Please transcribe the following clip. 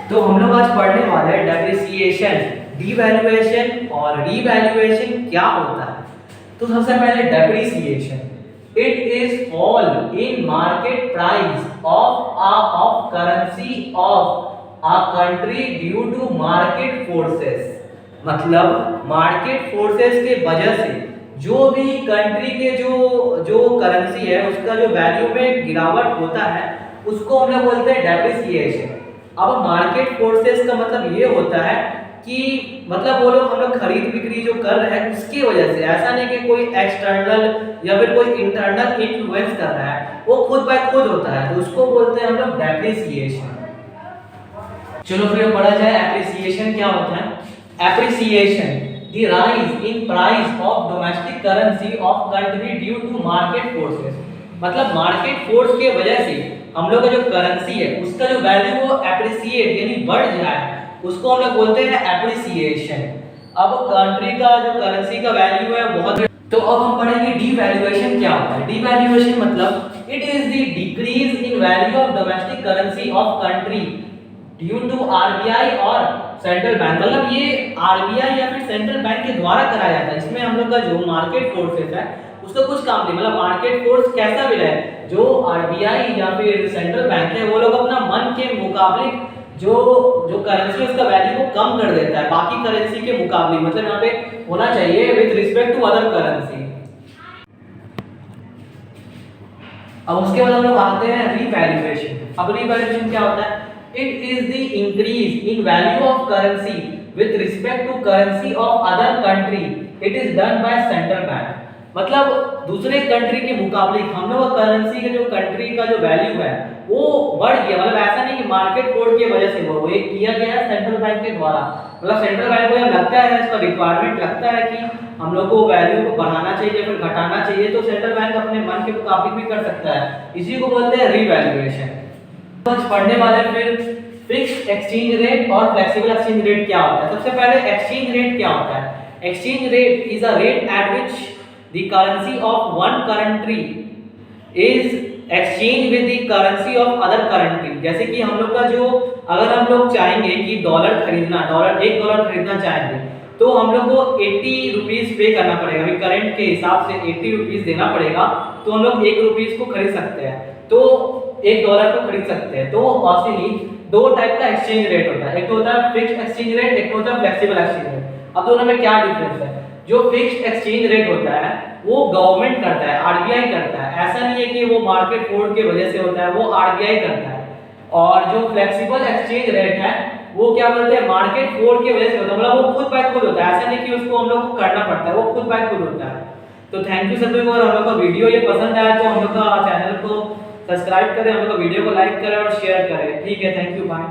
तो हम लोग आज पढ़ने वाले हैं डेप्रिसिएशन, डिवैल्यूएशन और रीवैल्यूएशन क्या होता है। तो सबसे पहले depreciation, it is fall in market price of currency of a country due to market forces. मतलब मार्केट फोर्सेस के वजह से जो भी कंट्री के जो करेंसी है उसका जो वैल्यू में गिरावट होता है उसको हम लोग बोलते हैं डेप्रिसिएशन। अब मार्केट फोर्सेस का मतलब ये होता है कि मतलब वो लोग हम लोग खरीद बिक्री जो कर रहे हैं उसकी वजह से, ऐसा नहीं कि कोई एक्सटर्नल या फिर कोई इंटरनल इन्फ्लुएंस कर रहा है, वो खुद बाय खुद होता है, तो उसको बोलते हैं हम लोग डेप्रिसिएशन। चलो फिर पढ़ा जाए एप्रिसिएशन क्या होता है। Appreciation, the rise in price of domestic currency of country due to market forces. मतलब मार्केट फोर्स के वजह से हम लोग का जो करेंसी है उसका जो वैल्यू वो एप्रिसिएट यानी बढ़ जाए, उसको हम लोग बोलते हैं एप्रिसिएशन। अब कंट्री का जो करेंसी का वैल्यू है बहुत, तो अब हम पढ़ेंगे डीवैल्यूएशन क्या होता है। डीवैल्यूएशन मतलब it is the decrease in value of domestic currency of country due to RBI और सेंट्रल बैंक। मतलब ये आरबीआई या फिर सेंट्रल बैंक के द्वारा कराया जाता है। इसमें हम लोग का जो मार्केट फोर्सेस है उसका कुछ काम नहीं, मतलब मार्केट फोर्स कैसा भी रहे, जो आरबीआई या फिर सेंट्रल बैंक है वो लोग अपना मन के मुकाबले जो करेंसी उसका वैल्यू को कम कर देता है बाकी करेंसी के मुकाबले। मतलब यहाँ पे होना चाहिए with respect to other currency. अब उसके बाद हम लोग आते हैं रीवैल्यूएशन। अब रीवैल्यूएशन क्या होता है? It is the increase in value of currency with respect to currency of other country. It is done by central bank. मतलब दूसरे कंट्री के मुकाबले हम लोग का करेंसी के जो कंट्री का जो वैल्यू है वो बढ़ गया। मतलब ऐसा नहीं कि मार्केट फोर्स की वजह से वो एक किया गया है सेंट्रल बैंक के द्वारा। मतलब सेंट्रल बैंक को ये लगता है, इसका रिक्वायरमेंट लगता है कि हम लोग को वैल्यू को बढ़ाना चाहिए फिर घटाना चाहिए, तो सेंट्रल बैंक अपने मन के मुताबिक भी कर सकता है। इसी को बोलते हैं रीवैल्यूएशन। आज पढ़ने वाले फिर फिक्स्ड एक्सचेंज रेट और फ्लेक्सिबल एक्सचेंज रेट क्या होता है। सबसे पहले एक्सचेंज रेट क्या होता है? Exchange rate is a rate at which the currency of one country is exchange with the currency of other country। जैसे कि हम लोग का जो, अगर हम लोग चाहेंगे कि डॉलर खरीदना, एक डॉलर खरीदना चाहेंगे तो हम लोग को 80 रुपीज पे करना पड़ेगा। अभी करंट के हिसाब से 80 रुपीज देना पड़ेगा तो हम लोग 1 रुपीज को खरीद सकते हैं, तो 1 डॉलर को खरीद सकते हैं। तो ऑसिली दो टाइप का एक्सचेंज रेट होता है, एक तो होता है फिक्स्ड एक्सचेंज रेट, एक होता है फ्लेक्सिबल एक्सचेंज रेट। अब दोनों में क्या डिफरेंस है? जो फिक्स्ड एक्सचेंज रेट होता है वो गवर्नमेंट करता है, आरबीआई करता है। ऐसा नहीं है कि वो मार्केट फोर्स की वजह से होता है, वो आरबीआई करता है। और जो फ्लेक्सिबल एक्सचेंज रेट है वो क्या बोलते हैं, मार्केट फोर्स की वजह से होता है। मतलब वो खुद बाय खुद होता है, ऐसा नहीं कि उसको हम लोग को करना पड़ता है, वो खुद बाय खुद होता है। तो थैंक यू सभी को। और हम लोग का वीडियो ये पसंद आया तो हम लोग का चैनल को सब्सक्राइब करें, हम लोग का वीडियो को लाइक करें और शेयर करें। ठीक है, थैंक यू, बाय।